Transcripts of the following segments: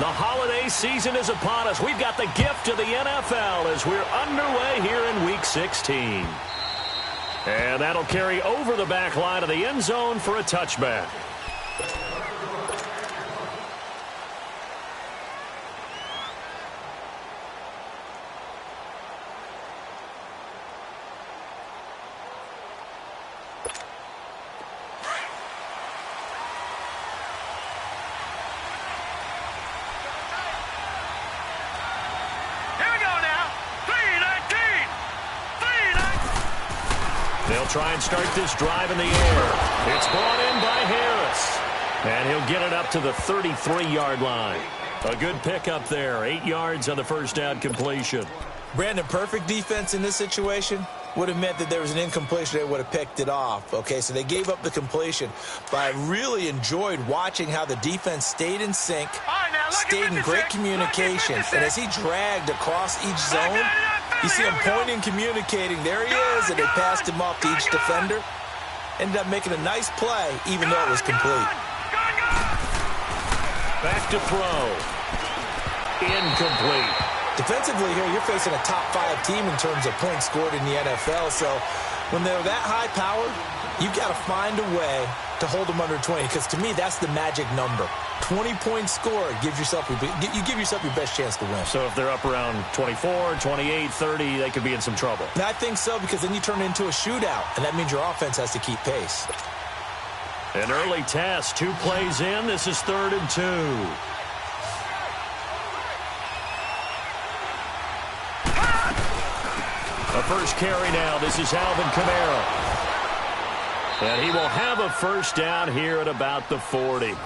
The holiday season is upon us. We've got the gift of the NFL as we're underway here in Week 16. And that'll carry over the back line of the end zone for a touchback. They'll try and start this drive in the air. It's brought in by Harris. And he'll get it up to the 33-yard line. A good pickup there. 8 yards on the first down completion. Brandon, perfect defense in this situation would have meant that there was an incompletion. They would have picked it off. Okay, so they gave up the completion. But I really enjoyed watching how the defense stayed in sync, stayed in great communication. And as he dragged across each zone, you see him pointing, communicating. There he is, and they passed him off to each defender. Ended up making a nice play, even though it was complete. Back to throw. Incomplete. Defensively here, you're facing a top-5 team in terms of points scored in the NFL. So when they're that high-powered, you've got to find a way to hold them under 20. Because to me, that's the magic number. 20 points scored, you give yourself your best chance to win. So if they're up around 24, 28, 30, they could be in some trouble. And I think so, because then you turn it into a shootout, and that means your offense has to keep pace. An early test, 2 plays in. This is 3rd and 2. A first carry now. This is Alvin Kamara. And he will have a first down here at about the 40.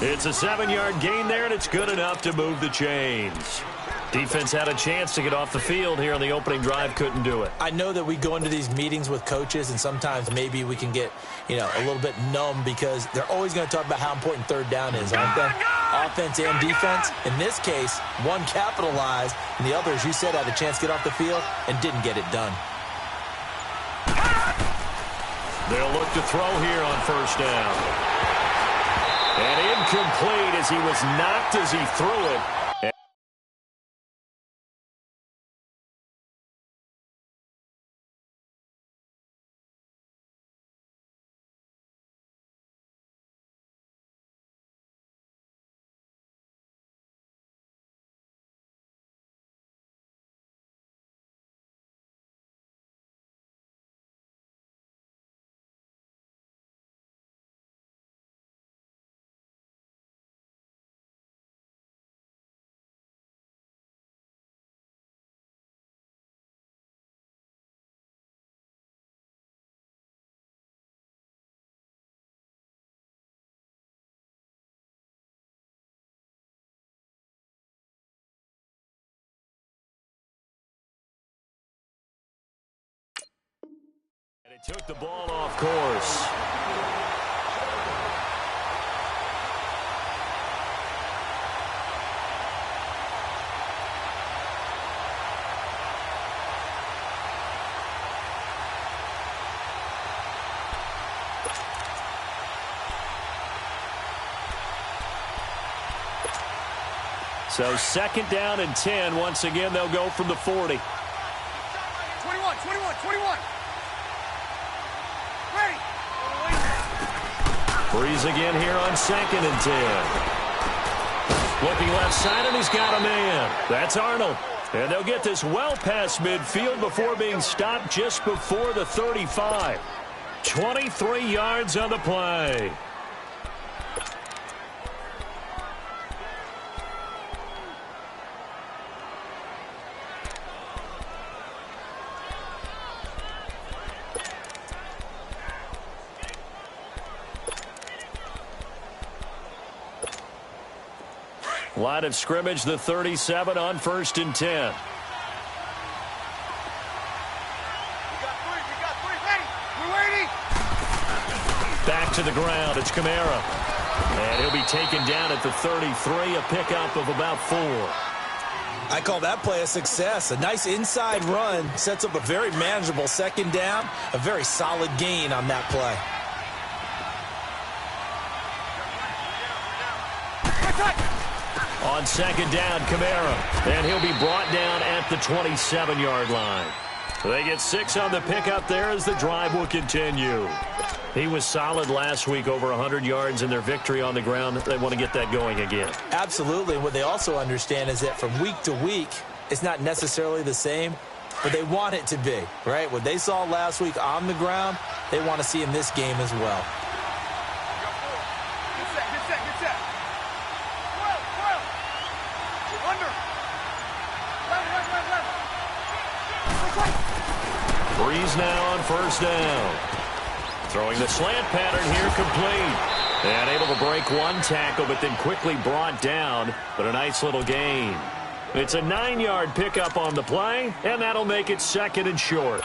It's a 7-yard gain there, and it's good enough to move the chains. Defense had a chance to get off the field here on the opening drive, couldn't do it. I know that we go into these meetings with coaches, and sometimes maybe we can get, a little bit numb because they're always going to talk about how important 3rd down is, aren't they? Offense and defense. In this case, one capitalized, and the other, as you said, had a chance to get off the field and didn't get it done. They'll look to throw here on first down. And incomplete as he was knocked as he threw it. And it took the ball off course. So 2nd down and 10. Once again, they'll go from the 40. 21. Breeze again here on 2nd and 10. Looking left side, and he's got a man. That's Arnold. And they'll get this well past midfield before being stopped just before the 35. 23 yards on the play. Line of scrimmage, the 37 on 1st and 10. We got 3. Ready? We're waiting. Back to the ground. It's Kamara. And he'll be taken down at the 33, a pickup of about 4. I call that play a success. A nice inside run sets up a very manageable 2nd down. A very solid gain on that play. On second down, Kamara. And he'll be brought down at the 27-yard line. They get 6 on the pickup there as the drive will continue. He was solid last week, over 100 yards in their victory on the ground. They want to get that going again. Absolutely. And what they also understand is that from week to week, it's not necessarily the same, but they want it to be, right? What they saw last week on the ground, they want to see in this game as well. Breeze now on first down. Throwing the slant pattern here, complete. And able to break one tackle, but then quickly brought down. But a nice little gain. It's a 9-yard pickup on the play, and that'll make it second and short.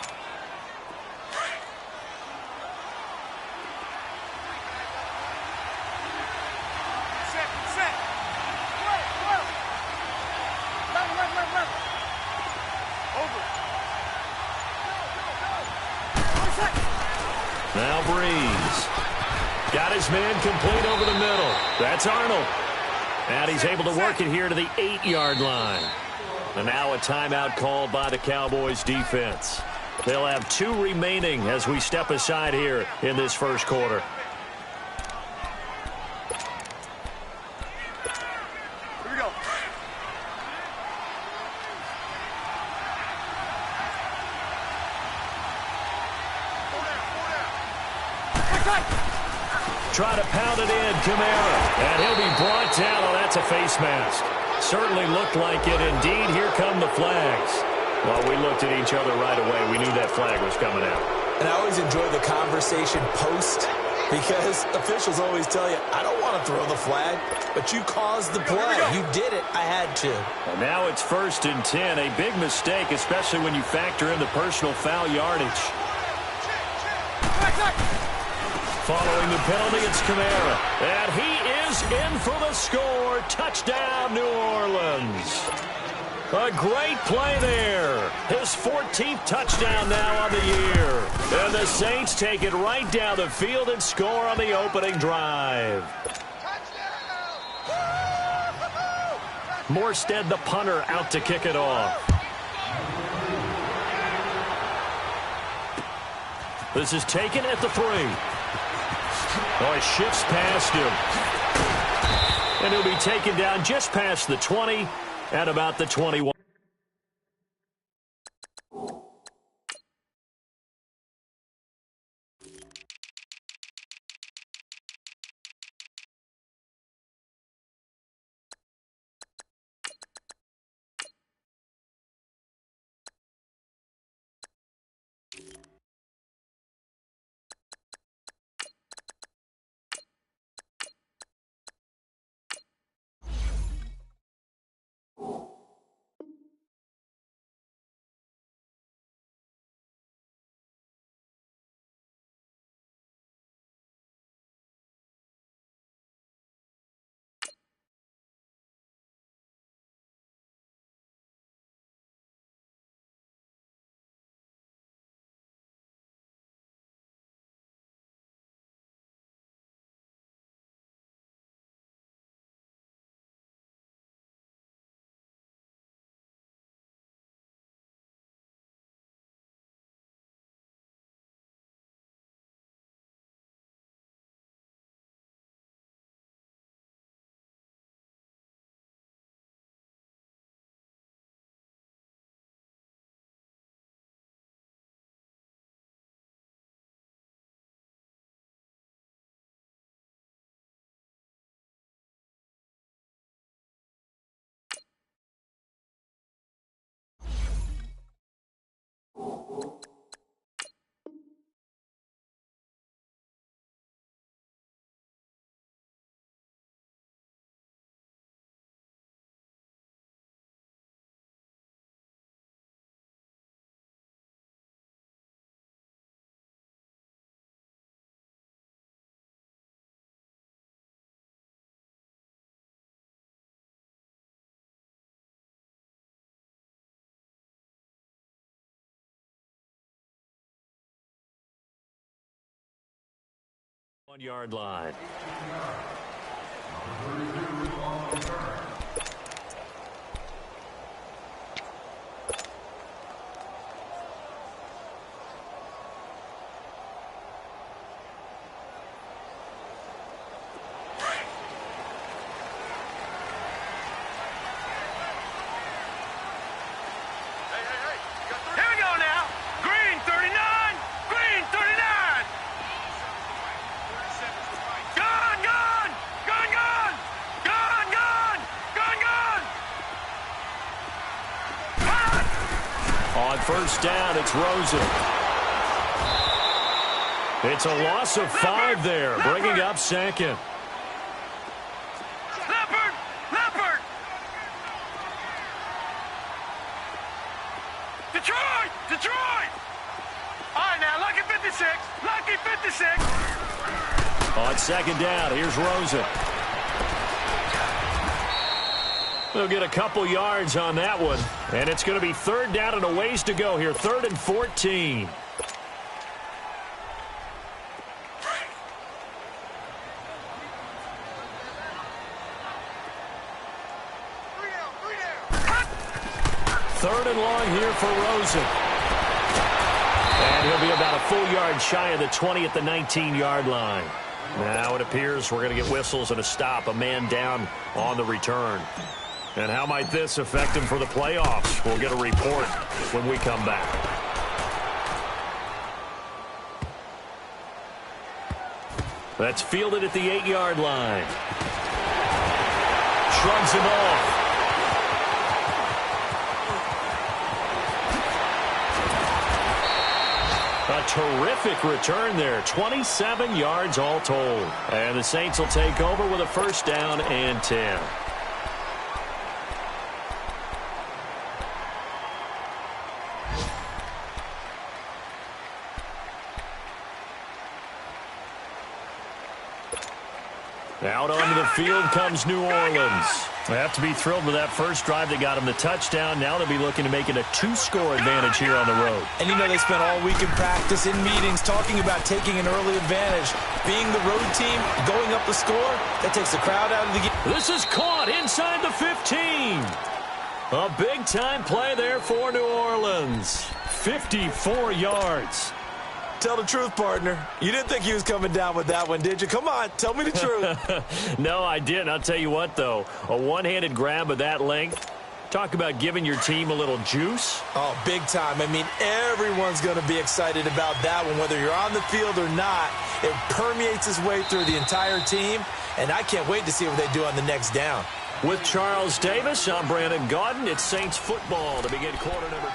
Now Breeze. Got his man complete over the middle. That's Arnold. And he's able to work it here to the 8-yard line. And now a timeout called by the Cowboys defense. They'll have 2 remaining as we step aside here in this first quarter. Here we go. Try to pound it in, Kamara. And he'll be brought down. Oh, that's a face mask. Certainly looked like it. Indeed, here come the flags. Well, we looked at each other right away. We knew that flag was coming out. And I always enjoy the conversation post because officials always tell you, I don't want to throw the flag, but you caused the play. You did it. I had to. And now it's 1st and 10. A big mistake, especially when you factor in the personal foul yardage. Following the penalty, it's Kamara. And he is in for the score. Touchdown, New Orleans. A great play there. His 14th touchdown now on the year. And the Saints take it right down the field and score on the opening drive. Morstead, the punter, out to kick it off. This is taken at the 3. Oh, he shifts past him. And he'll be taken down just past the 20 at about the 21. One-yard line. first down. It's Rosen. It's a loss of 5 there, bringing up second. Leopard! Detroit! All right, now, lucky 56. On second down, here's Rosen. They'll get a couple yards on that one, and it's going to be third down and a ways to go here, 3rd and 14. Third and long here for Rosen. And he'll be about a full yard shy of the 20 at the 19-yard line. Now it appears we're going to get whistles and a stop, a man down on the return. And how might this affect him for the playoffs? We'll get a report when we come back. That's fielded at the 8-yard line. Shrugs him off. A terrific return there. 27 yards all told. And the Saints will take over with a first down and 10. Out onto the field comes New Orleans. They have to be thrilled with that first drive that got them the touchdown. Now they'll be looking to make it a 2-score advantage here on the road. And you know they spent all week in practice, in meetings, talking about taking an early advantage. Being the road team, going up the score, that takes the crowd out of the game. This is caught inside the 15. A big-time play there for New Orleans. 54 yards. Tell the truth, partner. You didn't think he was coming down with that one, did you? Come on, tell me the truth. No, I didn't. I'll tell you what, though. A one-handed grab of that length. Talk about giving your team a little juice. Oh, big time. I mean, everyone's going to be excited about that one, whether you're on the field or not. It permeates its way through the entire team, and I can't wait to see what they do on the next down. With Charles Davis, I'm Brandon Gaudin. It's Saints football to begin quarter number 2.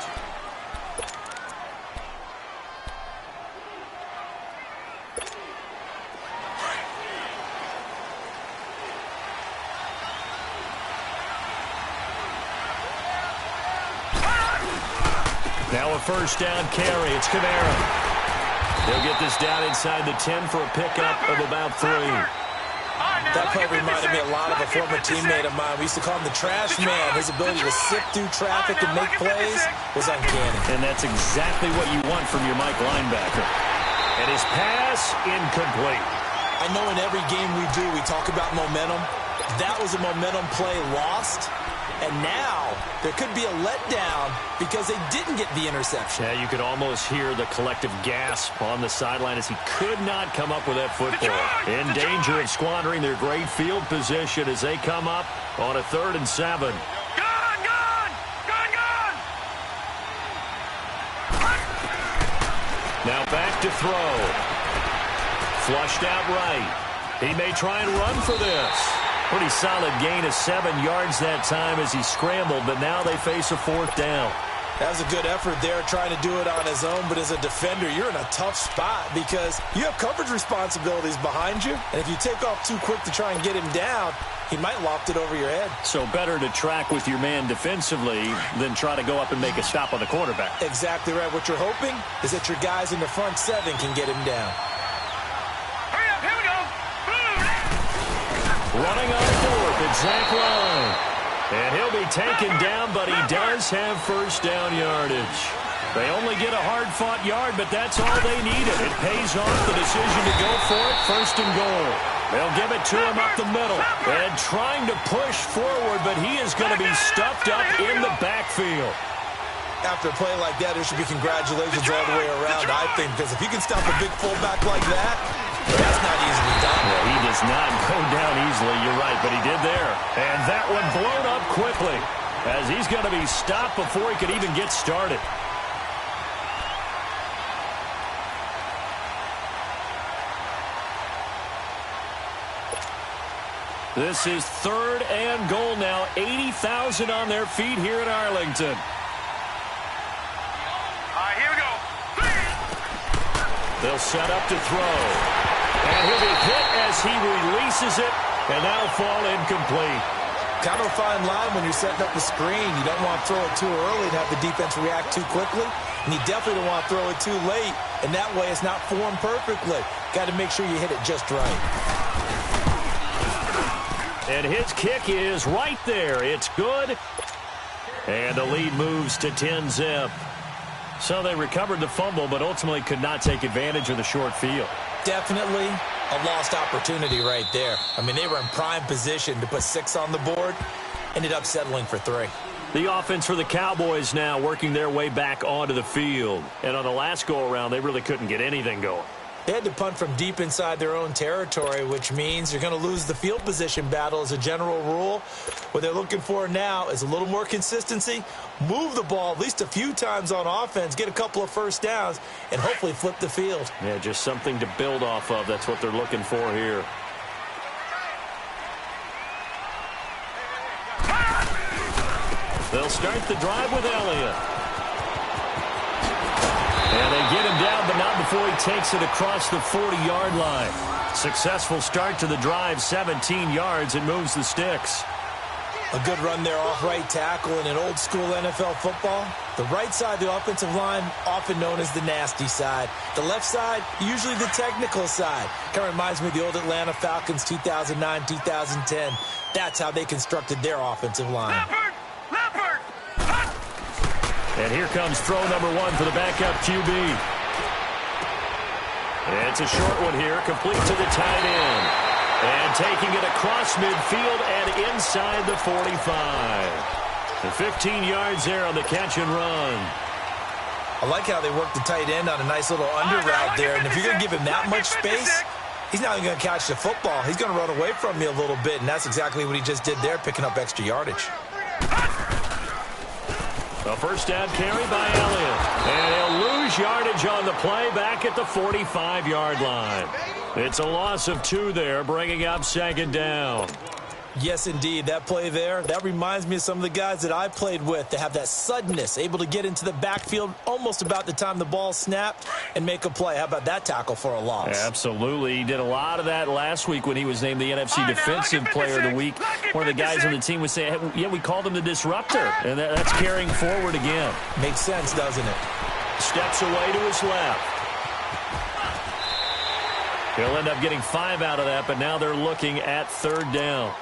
Now a first down carry. It's Kamara. He'll get this down inside the 10 for a pickup of about 3. That play reminded me a lot of a former teammate of mine. We used to call him the trash man. His ability to sift through traffic and make plays was uncanny. And that's exactly what you want from your Mike linebacker. And his pass incomplete. I know in every game we do, we talk about momentum. That was a momentum play lost. And now there could be a letdown because they didn't get the interception. Yeah, you could almost hear the collective gasp on the sideline as he could not come up with that football. In danger of squandering their great field position as they come up on a 3rd and 7. Now back to throw. Flushed out right. He may try and run for this. Pretty solid gain of 7 yards that time as he scrambled, but now they face a 4th down. That was a good effort there trying to do it on his own, but as a defender, you're in a tough spot because you have coverage responsibilities behind you, and if you take off too quick to try and get him down, he might loft it over your head. So better to track with your man defensively than try to go up and make a stop on the quarterback. Exactly right. What you're hoping is that your guys in the front 7 can get him down. Running on 4th at Zach line. And he'll be taken down, but he does have first down yardage. They only get a hard-fought yard, but that's all they needed. It pays off the decision to go for it, 1st and goal. They'll give it to him up the middle. And trying to push forward, but he is going to be stuffed up in the backfield. After a play like that, there should be congratulations all the way around, I think, because if you can stop a big fullback like that, that's not easily done. Well, he does not go down easily, you're right, but he did there. And that one blown up quickly as he's going to be stopped before he could even get started. This is 3rd and goal now. 80,000 on their feet here in Arlington. They'll set up to throw. And he'll be hit as he releases it, and that'll fall incomplete. Kind of a fine line when you're setting up the screen. You don't want to throw it too early and have the defense react too quickly. And you definitely don't want to throw it too late. And that way it's not formed perfectly. Got to make sure you hit it just right. And his kick is right there. It's good. And the lead moves to 10-zip. So they recovered the fumble, but ultimately could not take advantage of the short field. Definitely a lost opportunity right there. I mean, they were in prime position to put 6 on the board. Ended up settling for 3. The offense for the Cowboys now working their way back onto the field. And on the last go-around, they really couldn't get anything going. They had to punt from deep inside their own territory, which means you're going to lose the field position battle as a general rule. What they're looking for now is a little more consistency, move the ball at least a few times on offense, get a couple of first downs, and hopefully flip the field. Yeah, just something to build off of. That's what they're looking for here. They'll start the drive with Elliott. And they get him down, but not before he takes it across the 40-yard line. Successful start to the drive, 17 yards, and moves the sticks. A good run there off right tackle in an old-school NFL football. The right side of the offensive line, often known as the nasty side. The left side, usually the technical side. Kind of reminds me of the old Atlanta Falcons 2009, 2010. That's how they constructed their offensive line. Leopard! And here comes throw number 1 for the backup QB. It's a short one here, complete to the tight end. And taking it across midfield and inside the 45. The 15 yards there on the catch and run. I like how they work the tight end on a nice little under route there. And if you're going to give him that much space, he's not even going to catch the football. He's going to run away from you a little bit, and that's exactly what he just did there, picking up extra yardage. A first down carry by Elliott. And he'll lose yardage on the play back at the 45-yard line. It's a loss of 2 there, bringing up second down. Yes, indeed. That play there, that reminds me of some of the guys that I played with that have that suddenness, able to get into the backfield almost about the time the ball snapped and make a play. How about that tackle for a loss? Absolutely. He did a lot of that last week when he was named the NFC Defensive Player of the Week. One of the guys on the team would say, hey, yeah, we called him the disruptor. And that's carrying forward again. Makes sense, doesn't it? Steps away to his left. He'll end up getting 5 out of that, but now they're looking at third down.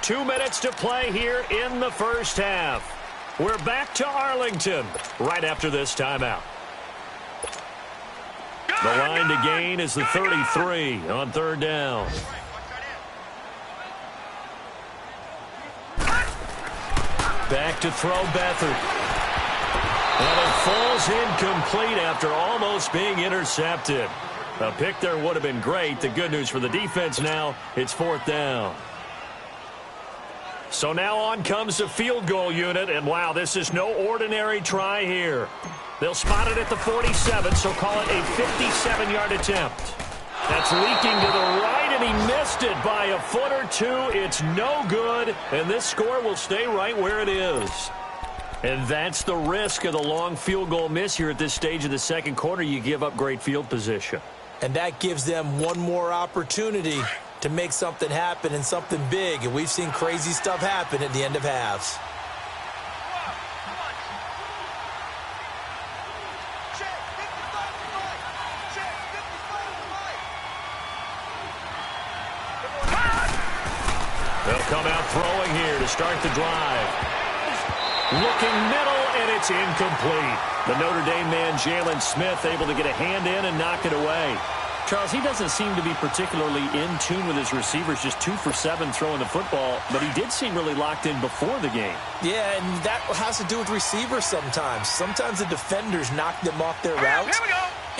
Two minutes to play here in the first half. We're back to Arlington right after this timeout. The line to gain is the 33 on third down. Back to throw Beathard. And it falls incomplete after almost being intercepted. A pick there would have been great. The good news for the defense now, it's fourth down. So now on comes the field goal unit, and wow, this is no ordinary try here. They'll spot it at the 47, so call it a 57-yard attempt. That's leaking to the right, and he missed it by a foot or 2. It's no good, and this score will stay right where it is. And that's the risk of the long field goal miss here at this stage of the second quarter. You give up great field position. And that gives them one more opportunity to make something happen and something big. And we've seen crazy stuff happen at the end of halves. They'll come out throwing here to start the drive. Looking middle, and it's incomplete. The Notre Dame man, Jalen Smith, able to get a hand in and knock it away. Charles, he doesn't seem to be particularly in tune with his receivers, just 2 for 7 throwing the football, but he did seem really locked in before the game. Yeah, and that has to do with receivers sometimes. Sometimes the defenders knock them off their routes,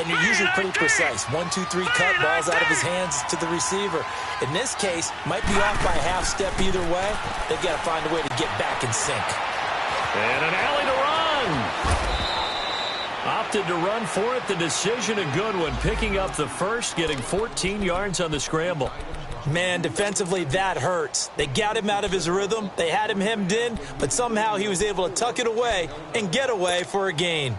and you're usually pretty precise. 1, 2, 3 cut, balls out of his hands to the receiver. In this case, might be off by a half step either way. They've got to find a way to get back in sync. And an alley to run. opted to run for it. The decision a good one, picking up the first, getting 14 yards on the scramble. Man, defensively, that hurts. They got him out of his rhythm. They had him hemmed in, but somehow he was able to tuck it away and get away for a gain.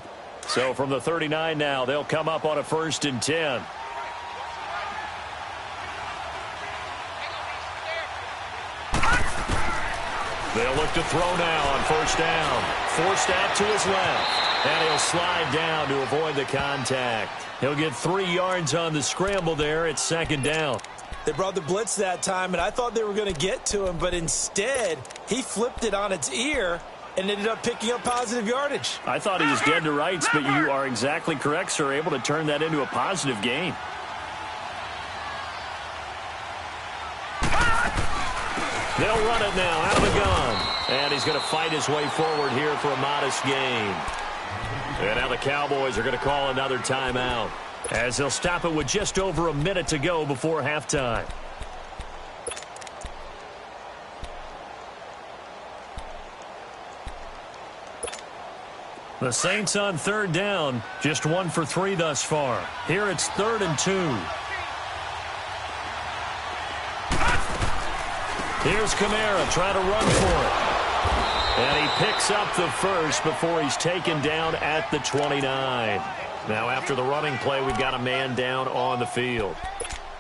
So from the 39 now, they'll come up on a 1st and 10. They'll look to throw now on 1st down. Forced out to his left. And he'll slide down to avoid the contact. He'll get 3 yards on the scramble there at 2nd down. They brought the blitz that time, and I thought they were going to get to him, but instead, he flipped it on its ear and ended up picking up positive yardage. I thought he was dead to rights, but you are exactly correct, sir, able to turn that into a positive gain. They'll run it now out of the gun. And he's going to fight his way forward here for a modest gain. And now the Cowboys are going to call another timeout, as they'll stop it with just over a minute to go before halftime. The Saints on 3rd down, just 1 for 3 thus far. Here it's 3rd and 2. Here's Kamara trying to run for it. And he picks up the first before he's taken down at the 29. Now after the running play, we've got a man down on the field.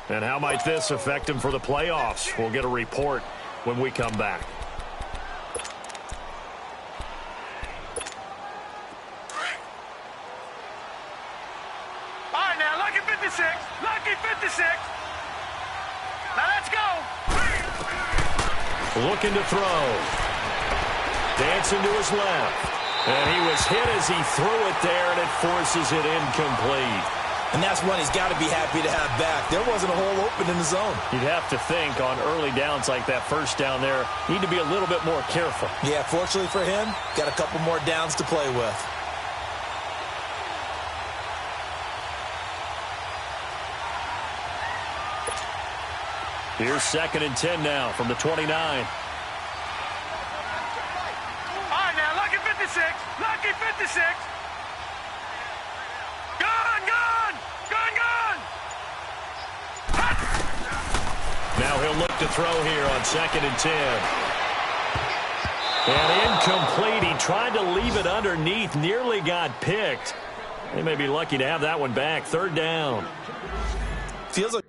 And how might this affect him for the playoffs? We'll get a report when we come back. All right, now, lucky 56. Lucky 56. Now, let's go. Looking to throw. Dancing to his left. And he was hit as he threw it there, and it forces it incomplete. And that's one he's got to be happy to have back. There wasn't a hole open in the zone. You'd have to think on early downs like that 1st down there, need to be a little bit more careful. Yeah, fortunately for him, got a couple more downs to play with. Here's 2nd and 10 now from the 29. All right, now, lucky 56. Lucky 56. Gun, gun. Gun, gun. Now he'll look to throw here on 2nd and 10. And incomplete. He tried to leave it underneath, nearly got picked. They may be lucky to have that one back. 3rd down. Feels like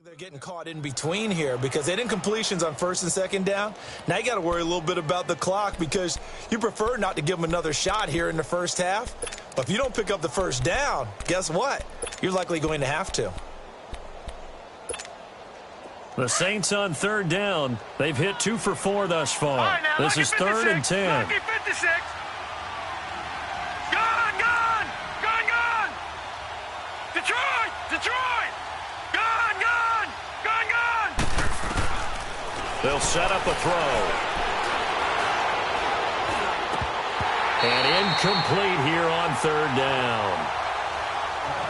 they're getting caught in between here because they didn't completions on 1st and 2nd down. Now you got to worry a little bit about the clock because you prefer not to give them another shot here in the 1st half. But if you don't pick up the 1st down, guess what? You're likely going to have to. The Saints on 3rd down. They've hit 2 for 4 thus far. Right, now, this is 3rd and 10. Lucky 56. Gun, gun. Gun, gun. Detroit. Detroit. Gun, gun. Gun, gun. They'll set up a throw. And incomplete here on 3rd down.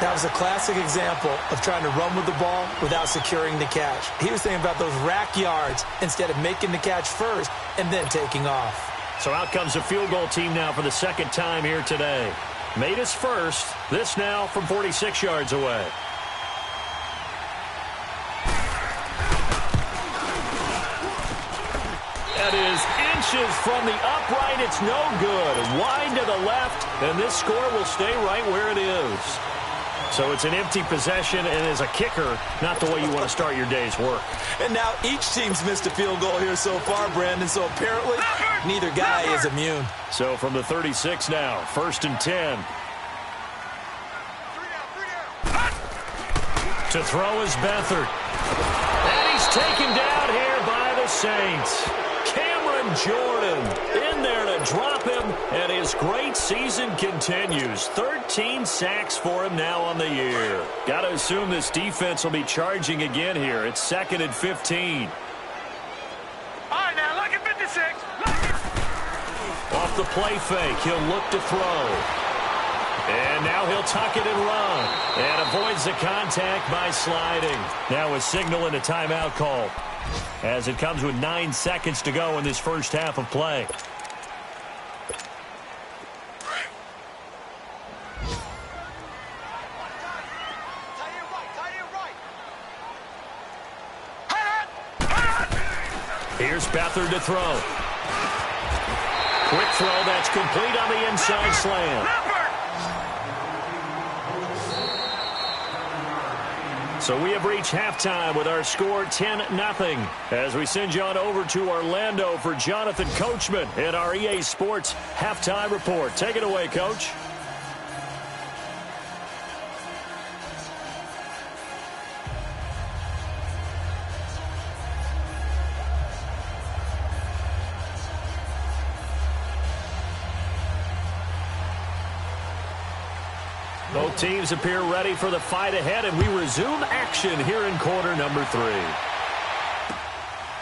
That was a classic example of trying to run with the ball without securing the catch. He was thinking about those rack yards instead of making the catch first and then taking off. So out comes the field goal team now for the 2nd time here today. Made his first. This now from 46 yards away. That is inches from the upright. It's no good. Wide to the left, and this score will stay right where it is. So it's an empty possession, and as a kicker, not the way you want to start your day's work. And now each team's missed a field goal here so far, Brandon, so apparently neither guy is immune. So from the 36 now, 1st and 10. To throw is Beathard. And he's taken down here by the Saints. Jordan in there to drop him, and his great season continues. 13 sacks for him now on the year. Got to assume this defense will be charging again here. It's 2nd and 15. All right, now, look at 56. Off the play fake, he'll look to throw. And now he'll tuck it and run. And avoids the contact by sliding. Now a signal and a timeout call, as it comes with 9 seconds to go in this first half of play. Here's Beathard to throw. Quick throw that's complete on the inside slam. So we have reached halftime with our score 10-0. As we send you on over to Orlando for Jonathan Coachman in our EA Sports Halftime Report. Take it away, Coach. Both teams appear ready for the fight ahead, and we resume action here in quarter number 3.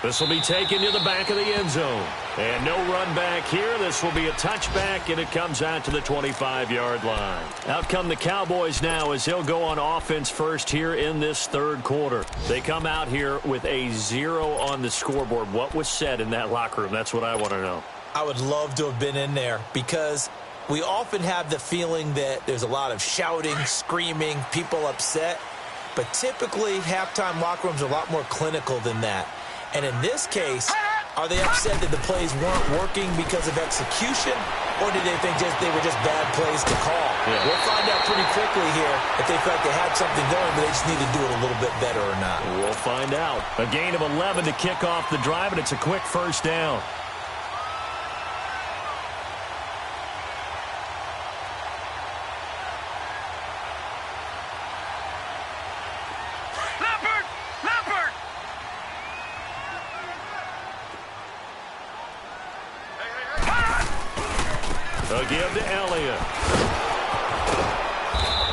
This will be taken to the back of the end zone. And no run back here. This will be a touchback, and it comes out to the 25-yard line. Out come the Cowboys now as they'll go on offense first here in this third quarter. They come out here with a 0 on the scoreboard. What was said in that locker room? That's what I want to know. I would love to have been in there, because we often have the feeling that there's a lot of shouting, screaming, people upset. But typically, halftime locker rooms are a lot more clinical than that. And in this case, are they upset that the plays weren't working because of execution? Or did they think they were just bad plays to call? Yeah. We'll find out pretty quickly here if they felt they had something going, but they just need to do it a little bit better or not. We'll find out. A gain of 11 to kick off the drive, and it's a quick first down. They'll give to Elliott.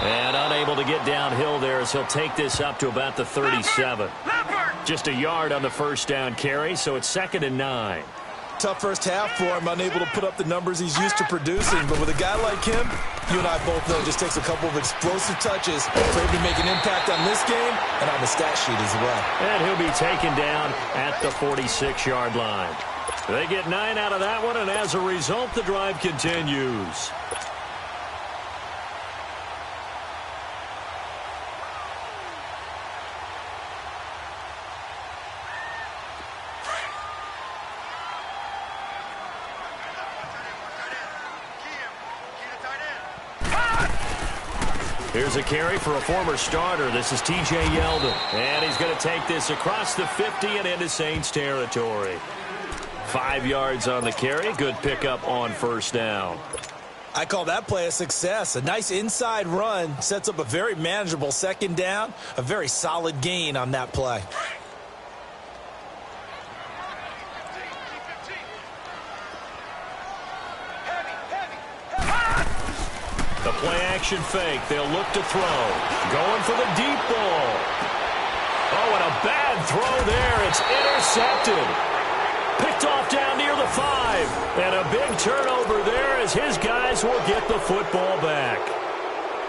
And unable to get downhill there as he'll take this up to about the 37. Just a yard on the first down carry, so it's 2nd and 9. Tough first half for him, unable to put up the numbers he's used to producing. But with a guy like him, you and I both know it just takes a couple of explosive touches for him to make an impact on this game and on the stat sheet as well. And he'll be taken down at the 46-yard line. They get 9 out of that one, and as a result, the drive continues. Here's a carry for a former starter. This is T.J. Yeldon. And he's going to take this across the 50 and into Saints territory. 5 yards on the carry. Good pickup on first down. I call that play a success. A nice inside run sets up a very manageable second down. A very solid gain on that play. The play action fake. They'll look to throw. Going for the deep ball. Oh, and a bad throw there. It's intercepted. Picked off down near the 5. And a big turnover there as his guys will get the football back.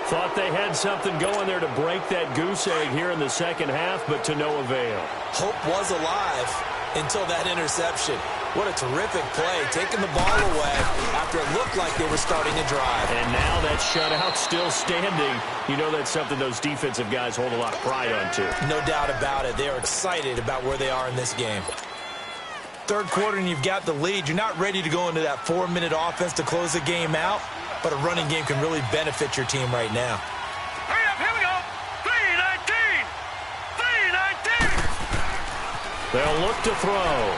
Thought they had something going there to break that goose egg here in the second half, but to no avail. Hope was alive until that interception. What a terrific play, taking the ball away after it looked like they were starting a drive. And now that shutout still standing. You know that's something those defensive guys hold a lot of pride on, too. No doubt about it. They are excited about where they are in this game. Third quarter and you've got the lead. You're not ready to go into that 4-minute offense to close the game out, but a running game can really benefit your team right now. Hurry up, here we go. They'll look to throw.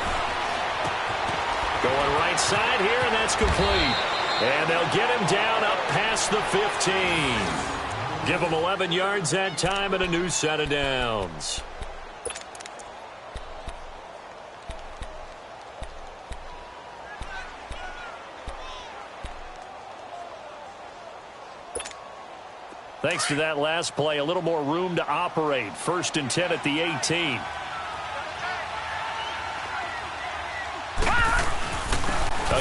Going right side here, and that's complete. And they'll get him down up past the 15. Give him 11 yards that time and a new set of downs. Thanks to that last play, a little more room to operate. 1st and 10 at the 18.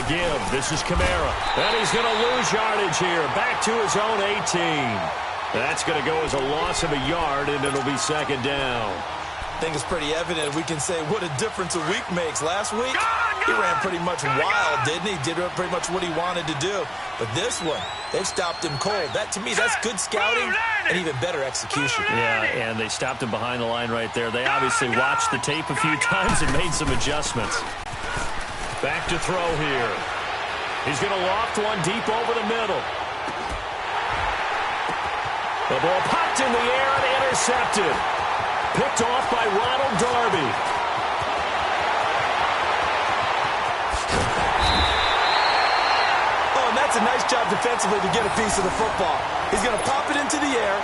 Again, this is Kamara. And he's going to lose yardage here. Back to his own 18. That's going to go as a loss of a yard, and it'll be 2nd down. I think it's pretty evident. We can say what a difference a week makes. Last week, he ran pretty much wild, didn't he? Did pretty much what he wanted to do. But this one, they've stopped him cold. That, to me, that's good scouting and even better execution. Yeah, and they stopped him behind the line right there. They obviously watched the tape a few times and made some adjustments. Back to throw here. He's going to loft one deep over the middle. The ball popped in the air and intercepted. Picked off by Ronald Darby. Oh, and that's a nice job defensively to get a piece of the football. He's going to pop it into the air,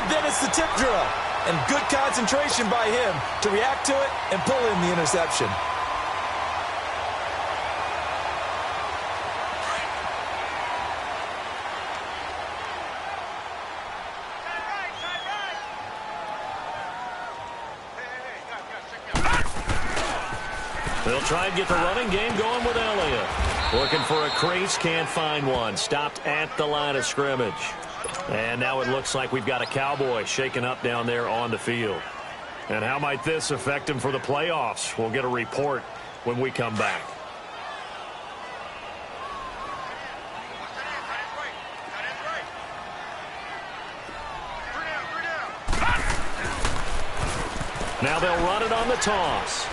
and then it's the tip drill. And good concentration by him to react to it and pull in the interception. They'll try and get the running game going with Elliott. Looking for a crease, can't find one. Stopped at the line of scrimmage. And now it looks like we've got a Cowboy shaken up down there on the field. And how might this affect him for the playoffs? We'll get a report when we come back. Now they'll run it on the toss.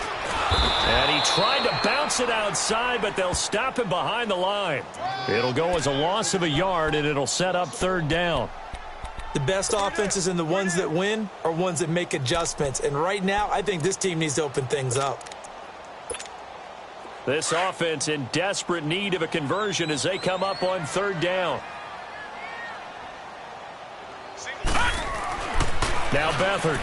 And he tried to bounce it outside, but they'll stop him behind the line. It'll go as a loss of a yard, and it'll set up 3rd down. The best offenses and the ones that win are ones that make adjustments. And right now, I think this team needs to open things up. This offense in desperate need of a conversion as they come up on 3rd down. Now Beathard.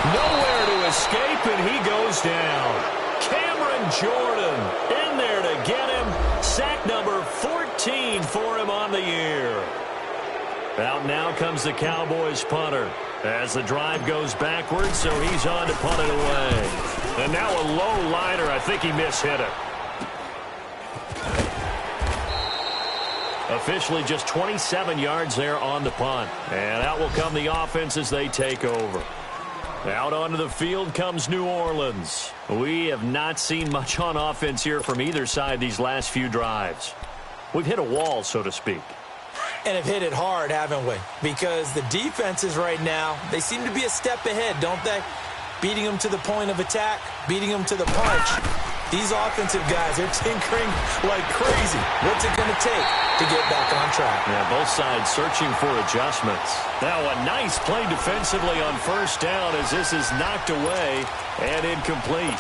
Nowhere to escape, and he goes down. Cameron Jordan in there to get him. Sack number 14 for him on the year. Out now comes the Cowboys punter as the drive goes backwards, so he's on to punt it away. And now a low liner. I think he mishit it. Officially just 27 yards there on the punt. And out will come the offense as they take over. Out onto the field comes New Orleans. We have not seen much on offense here from either side these last few drives. We've hit a wall, so to speak. And have hit it hard, haven't we? Because the defenses right now, they seem to be a step ahead, don't they? Beating them to the point of attack, beating them to the punch. These offensive guys, they're tinkering like crazy. What's it going to take to get back on track? Yeah, both sides searching for adjustments. Now a nice play defensively on 1st down as this is knocked away and incomplete.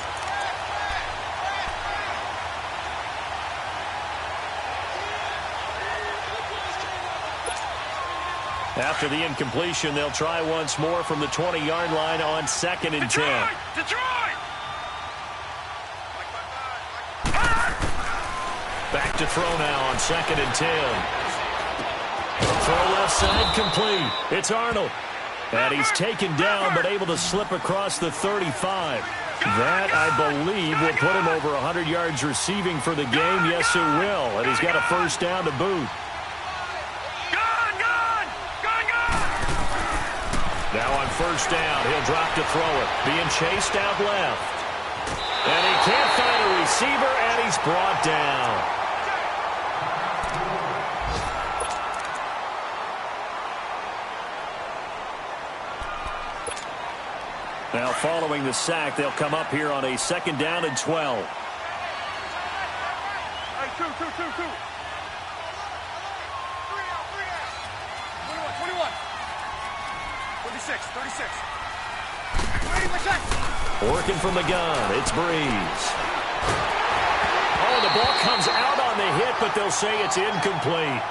After the incompletion, they'll try once more from the 20-yard line on 2nd and 10. Detroit! Back to throw now on 2nd and 10. Throw left side complete. It's Arnold. And he's taken down but able to slip across the 35. That, I believe, will put him over 100 yards receiving for the game. Yes, it will. And he's got a 1st down to boot. Now on 1st down, he'll drop to throw it. Being chased out left. And he can't find a receiver, and he's brought down. Now following the sack, they'll come up here on a 2nd down and 12. Hey, two. 21. 36. Working from the gun, it's Breeze. Oh, the ball comes out on the hit, but they'll say it's incomplete.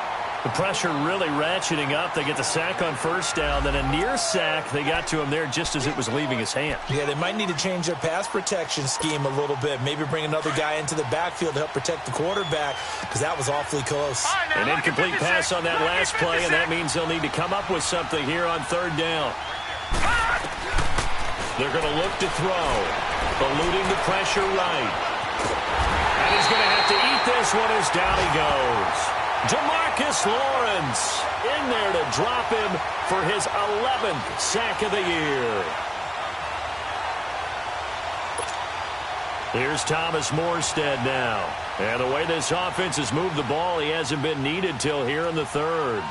The pressure really ratcheting up. They get the sack on first down, then a near sack. They got to him there just as it was leaving his hand. Yeah, they might need to change their pass protection scheme a little bit. Maybe bring another guy into the backfield to help protect the quarterback, because that was awfully close. An incomplete pass on that last play, and that means they'll need to come up with something here on third down. They're going to look to throw, eluding the pressure right. And he's going to have to eat this one as down he goes. Demarcus Lawrence in there to drop him for his 11th sack of the year. Here's Thomas Morstead now. And the way this offense has moved the ball, he hasn't been needed till here in the third.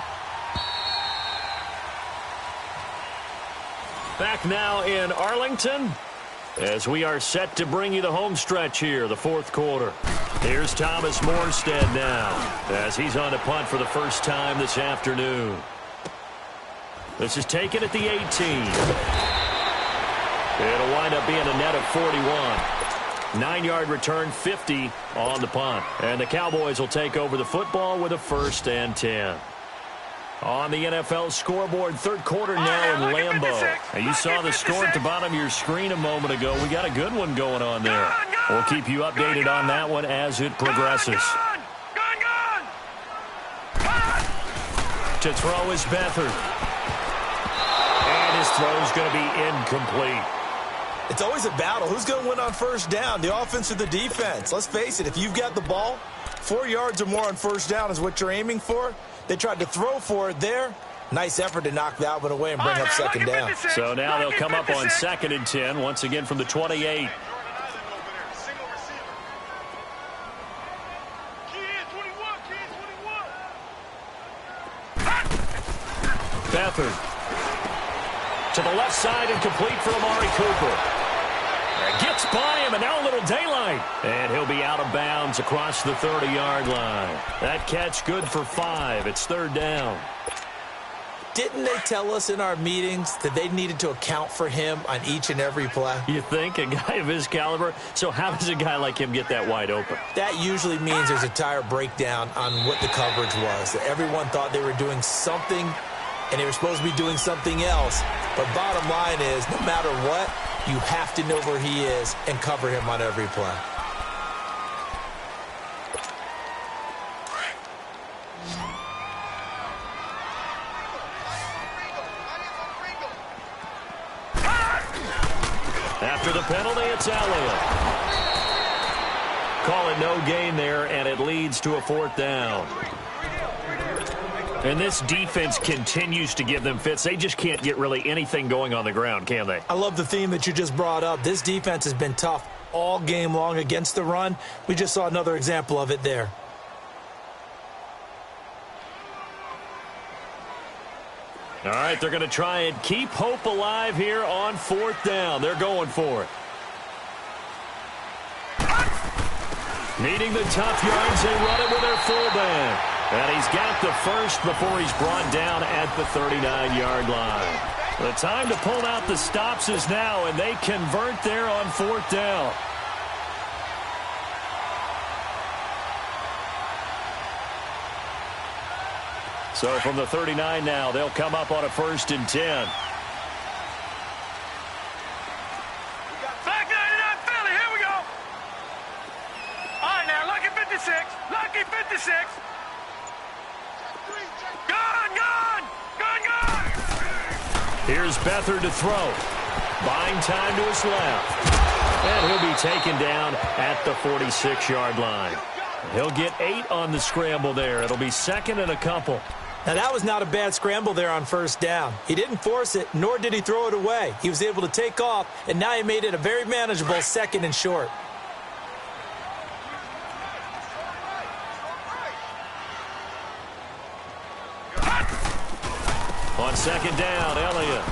Back now in Arlington as we are set to bring you the home stretch here, the fourth quarter. Here's Thomas Morstead now as he's on to punt for the first time this afternoon. This is taken at the 18. It'll wind up being a net of 41. 9-yard return, 50 on the punt. And the Cowboys will take over the football with a 1st and 10. On the NFL scoreboard, third quarter now in Lambeau. And you saw the score at the bottom of your screen a moment ago. We got a good one going on there. We'll keep you updated on that one as it progresses. To throw is Beathard. And his throw is going to be incomplete. It's always a battle. Who's going to win on first down, the offense or the defense? Let's face it, if you've got the ball, 4 yards or more on first down is what you're aiming for. They tried to throw for it there. Nice effort to knock that one away and bring up second down. So now they'll come up on 2nd and 10, once again from the 28. Beathard to the left side and complete for Amari Cooper. Gets by him, and now a little daylight. And he'll be out of bounds across the 30-yard line. That catch good for 5. It's third down. Didn't they tell us in our meetings that they needed to account for him on each and every play? You think? A guy of his caliber? So how does a guy like him get that wide open? That usually means there's a tire breakdown on what the coverage was. Everyone thought they were doing something, and they were supposed to be doing something else. But bottom line is, no matter what, you have to know where he is and cover him on every play. After the penalty, it's Elliott. Call it no gain there, and it leads to a 4th down. And this defense continues to give them fits. They just can't get really anything going on the ground, can they? I love the theme that you just brought up. This defense has been tough all game long against the run. We just saw another example of it there. All right, they're going to try and keep hope alive here on 4th down. They're going for it. Needing the tough yards, they run it with their fullback. And he's got the first before he's brought down at the 39-yard line. The time to pull out the stops is now, and they convert there on 4th down. So from the 39 now, they'll come up on a 1st and 10. Back 99 Philly, here we go. All right, now, lucky 56. Lucky 56. Here's Beathard to throw. Buying time to his left. And he'll be taken down at the 46-yard line. He'll get 8 on the scramble there. It'll be 2nd and a couple. Now, that was not a bad scramble there on first down. He didn't force it, nor did he throw it away. He was able to take off, and now he made it a very manageable 2nd and short. On 2nd down, Elliott.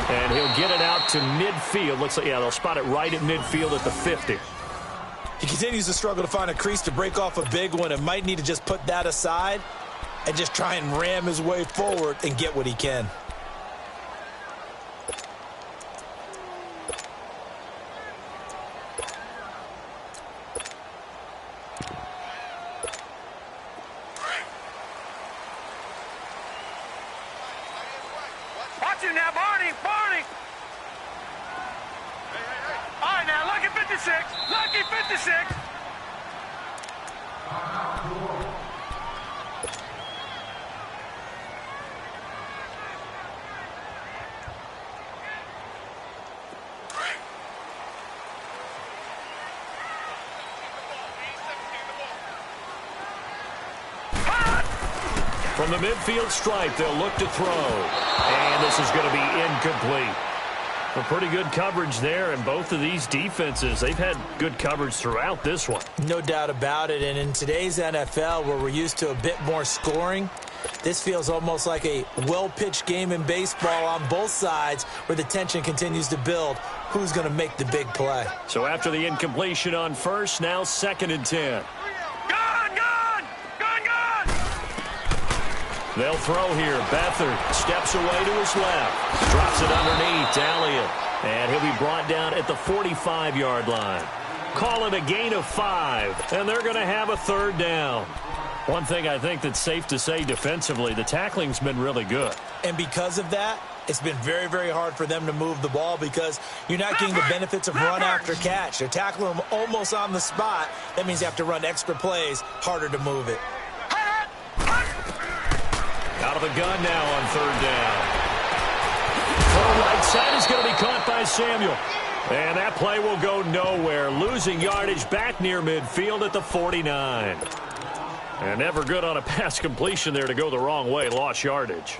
And he'll get it out to midfield. Looks like, yeah, they'll spot it right at midfield at the 50. He continues to struggle to find a crease to break off a big one and might need to just put that aside and just try and ram his way forward and get what he can. Watch him now, Barney. Barney. All right, now, lucky 56. Lucky 56. From the midfield stripe, they'll look to throw. And this is going to be incomplete. A pretty good coverage there, and both of these defenses, they've had good coverage throughout this one. No doubt about it, and in today's NFL, where we're used to a bit more scoring, this feels almost like a well-pitched game in baseball on both sides where the tension continues to build. Who's going to make the big play? So after the incompletion on first, now 2nd and 10. They'll throw here. Beathard steps away to his left. Drops it underneath to Elliott. And he'll be brought down at the 45-yard line. Call it a gain of 5. And they're going to have a 3rd down. One thing I think that's safe to say defensively, the tackling's been really good. And because of that, it's been very, very hard for them to move the ball because you're not getting the benefits of run after catch. They're tackling them almost on the spot. That means you have to run extra plays, harder to move it. Out of the gun now on 3rd down. Full right side is going to be caught by Samuel. And that play will go nowhere. Losing yardage back near midfield at the 49. And never good on a pass completion there to go the wrong way. Lost yardage.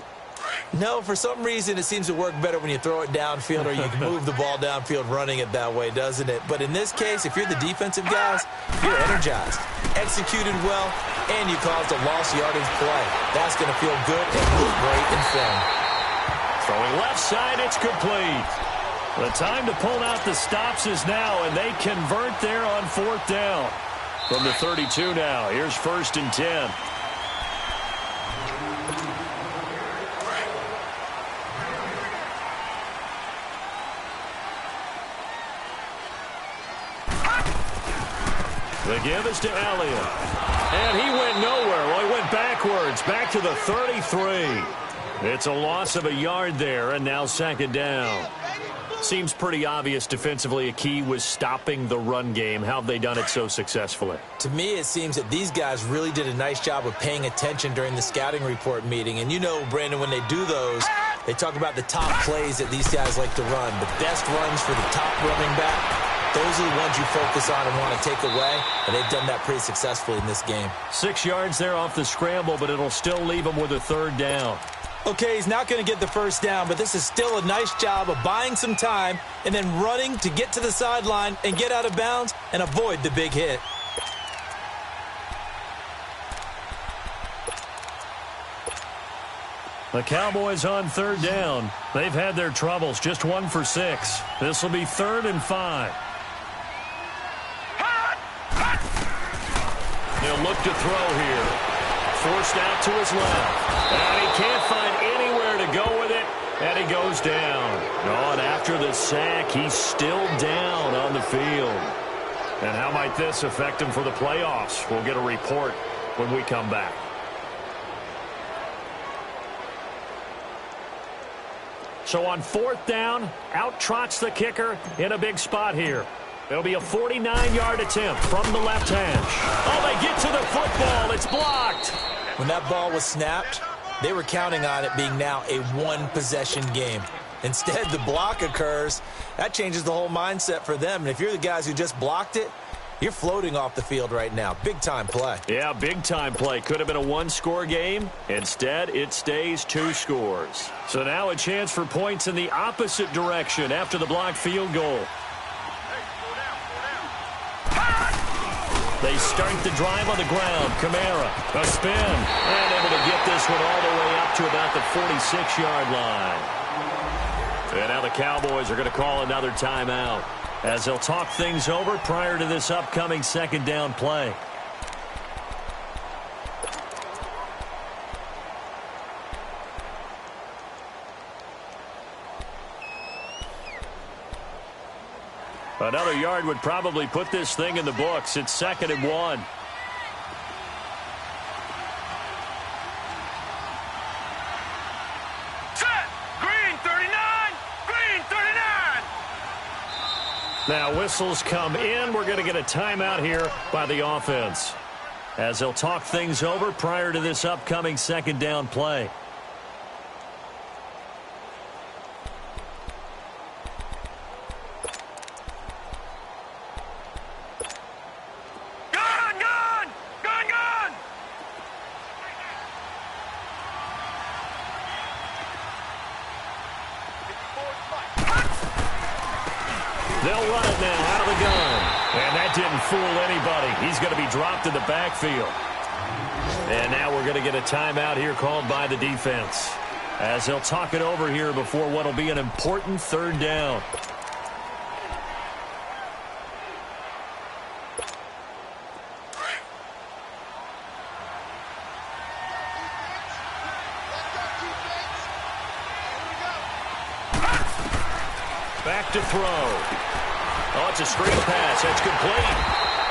No, for some reason it seems to work better when you throw it downfield or you can move the ball downfield running it that way, doesn't it? But in this case, if you're the defensive guys, you're energized, executed well, and you caused a lost yardage play. That's going to feel good and look great in film. Throwing left side, it's complete. The time to pull out the stops is now, and they convert there on 4th down. From the 32 now, here's 1st and 10. The give is to Elliott. And he went nowhere. Well, he went backwards, back to the 33. It's a loss of a yard there, and now 2nd down. Seems pretty obvious defensively a key was stopping the run game. How have they done it so successfully? To me, it seems that these guys really did a nice job of paying attention during the scouting report meeting. And you know, Brandon, when they do those, they talk about the top plays that these guys like to run. The best runs for the top running back. Those are the ones you focus on and want to take away, and they've done that pretty successfully in this game. 6 yards there off the scramble, but it'll still leave him with a 3rd down. Okay, he's not going to get the 1st down, but this is still a nice job of buying some time and then running to get to the sideline and get out of bounds and avoid the big hit. The Cowboys on 3rd down. They've had their troubles, just 1 for 6. This will be 3rd and 5. He'll look to throw here. Forced out to his left. And he can't find anywhere to go with it. And he goes down. Oh, and after the sack, he's still down on the field. And how might this affect him for the playoffs? We'll get a report when we come back. So on 4th down, out trots the kicker in a big spot here. It'll be a 49-yard attempt from the left hash. Oh, they get to the football. It's blocked. When that ball was snapped, they were counting on it being now a one-possession game. Instead, the block occurs. That changes the whole mindset for them. And if you're the guys who just blocked it, you're floating off the field right now. Big-time play. Yeah, big-time play. Could have been a one-score game. Instead, it stays 2 scores. So now a chance for points in the opposite direction after the blocked field goal. They start the drive on the ground. Kamara, a spin, and able to get this one all the way up to about the 46-yard line. And now the Cowboys are going to call another timeout as they'll talk things over prior to this upcoming 2nd down play. Another yard would probably put this thing in the books. It's 2nd and 1. Set. Green Now whistles come in. We're going to get a timeout here by the offense, as they'll talk things over prior to this upcoming second down play. They'll run it now out of the gun. And that didn't fool anybody. He's going to be dropped in the backfield. And now we're going to get a timeout here called by the defense, as they'll talk it over here before what will be an important third down. Back to throw. Oh, it's a screen pass. That's complete.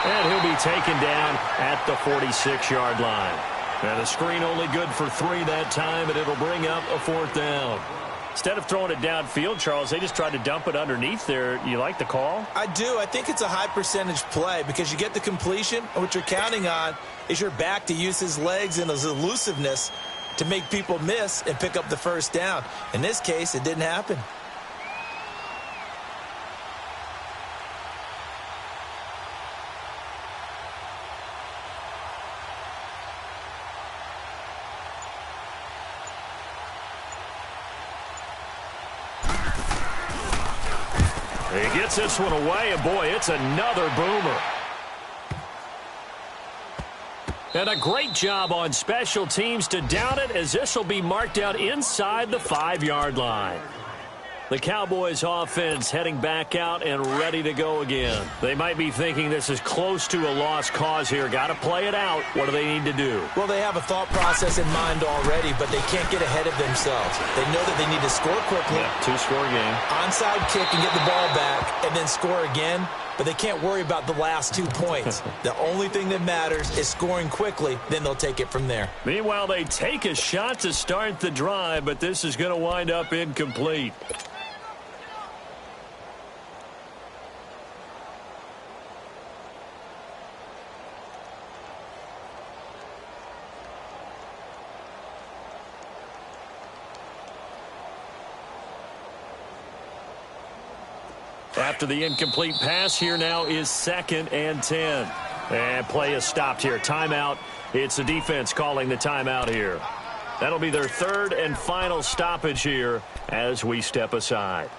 And he'll be taken down at the 46-yard line. And the screen only good for 3 that time, and it'll bring up a 4th down. Instead of throwing it downfield, Charles, they just tried to dump it underneath there. You like the call? I do. I think it's a high percentage play because you get the completion, and what you're counting on is your back to use his legs and his elusiveness to make people miss and pick up the first down. In this case, it didn't happen. He gets this one away, and boy, it's another boomer. And a great job on special teams to down it, as this will be marked out inside the 5-yard line. The Cowboys offense heading back out and ready to go again. They might be thinking this is close to a lost cause here. Got to play it out. What do they need to do? Well, they have a thought process in mind already, but they can't get ahead of themselves. They know that they need to score quickly. Yeah, 2-score game. Onside kick and get the ball back and then score again, but they can't worry about the last 2 points. The only thing that matters is scoring quickly, then they'll take it from there. Meanwhile, they take a shot to start the drive, but this is going to wind up incomplete. After the incomplete pass, here now is 2nd and 10. And play is stopped here. Timeout. It's the defense calling the timeout here. That'll be their 3rd and final stoppage here as we step aside.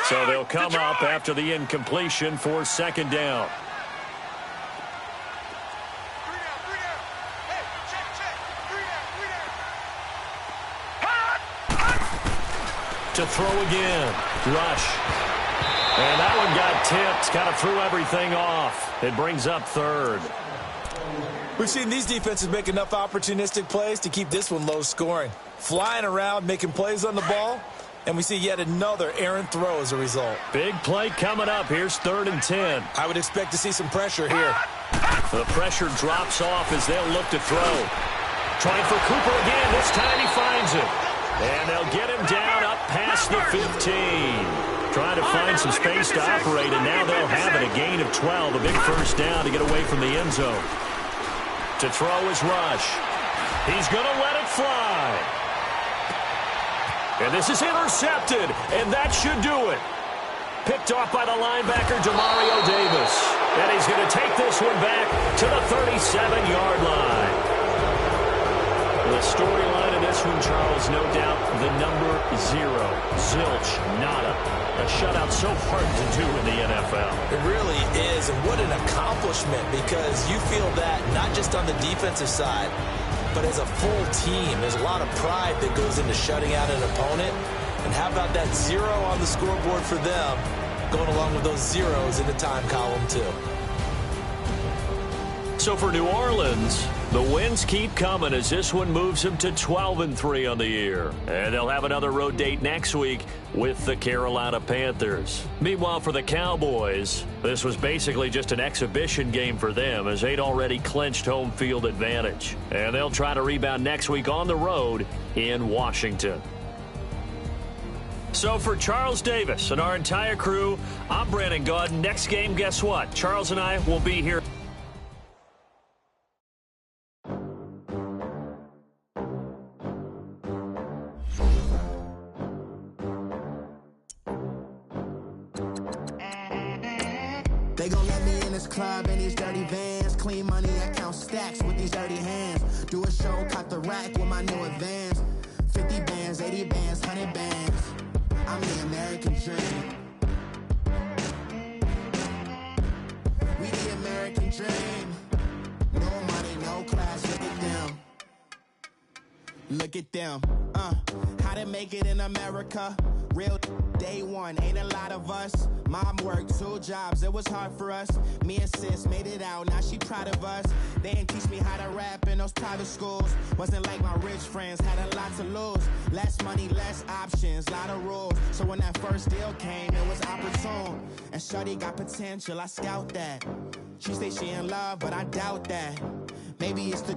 So they'll come up after the incompletion for 2nd down. To throw again. Rush. And that one got tipped. Kind of threw everything off. It brings up 3rd. We've seen these defenses make enough opportunistic plays to keep this one low scoring. Flying around, making plays on the ball, and we see yet another errant throw as a result. Big play coming up. Here's 3rd and 10. I would expect to see some pressure here. The pressure drops off as they'll look to throw. Trying for Cooper again. This time he finds it. And they'll get him down up past the 15. Trying to find some space to operate, and now they'll have it. A gain of 12, a big first down to get away from the end zone. To throw is Rush. He's going to let it fly. And this is intercepted, and that should do it. Picked off by the linebacker, Demario Davis. And he's going to take this one back to the 37-yard line. The storyline of this one, Charles, no doubt the number 0. Zilch, nada. A shutout so hard to do in the NFL. It really is, and what an accomplishment, because you feel that not just on the defensive side, but as a full team. There's a lot of pride that goes into shutting out an opponent. And how about that 0 on the scoreboard for them, going along with those zeros in the time column, too. So for New Orleans, the wins keep coming as this one moves them to 12-3 on the year. And they'll have another road date next week with the Carolina Panthers. Meanwhile, for the Cowboys, this was basically just an exhibition game for them as they'd already clinched home field advantage. And they'll try to rebound next week on the road in Washington. So for Charles Davis and our entire crew, I'm Brandon Gaudin. Next game, guess what? Charles and I will be here. They gon' let me in this club in these dirty vans. Clean money, I count stacks with these dirty hands. Do a show, caught the rack with my new advance. 50 bands, 80 bands, 100 bands. I'm the American dream. We the American dream. No money, no class, look at them. Look at them. How to make it in America. Real day one, ain't a lot of us. Mom worked 2 jobs, it was hard for us. Me and sis made it out, now she proud of us. They didn't teach me how to rap in those private schools. Wasn't like my rich friends, had a lot to lose. Less money, less options, lot of rules. So when that first deal came, it was opportune. And shorty got potential, I scout that. She say she in love, but I doubt that. Maybe it's the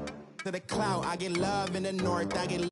clout, I get love in the north, I get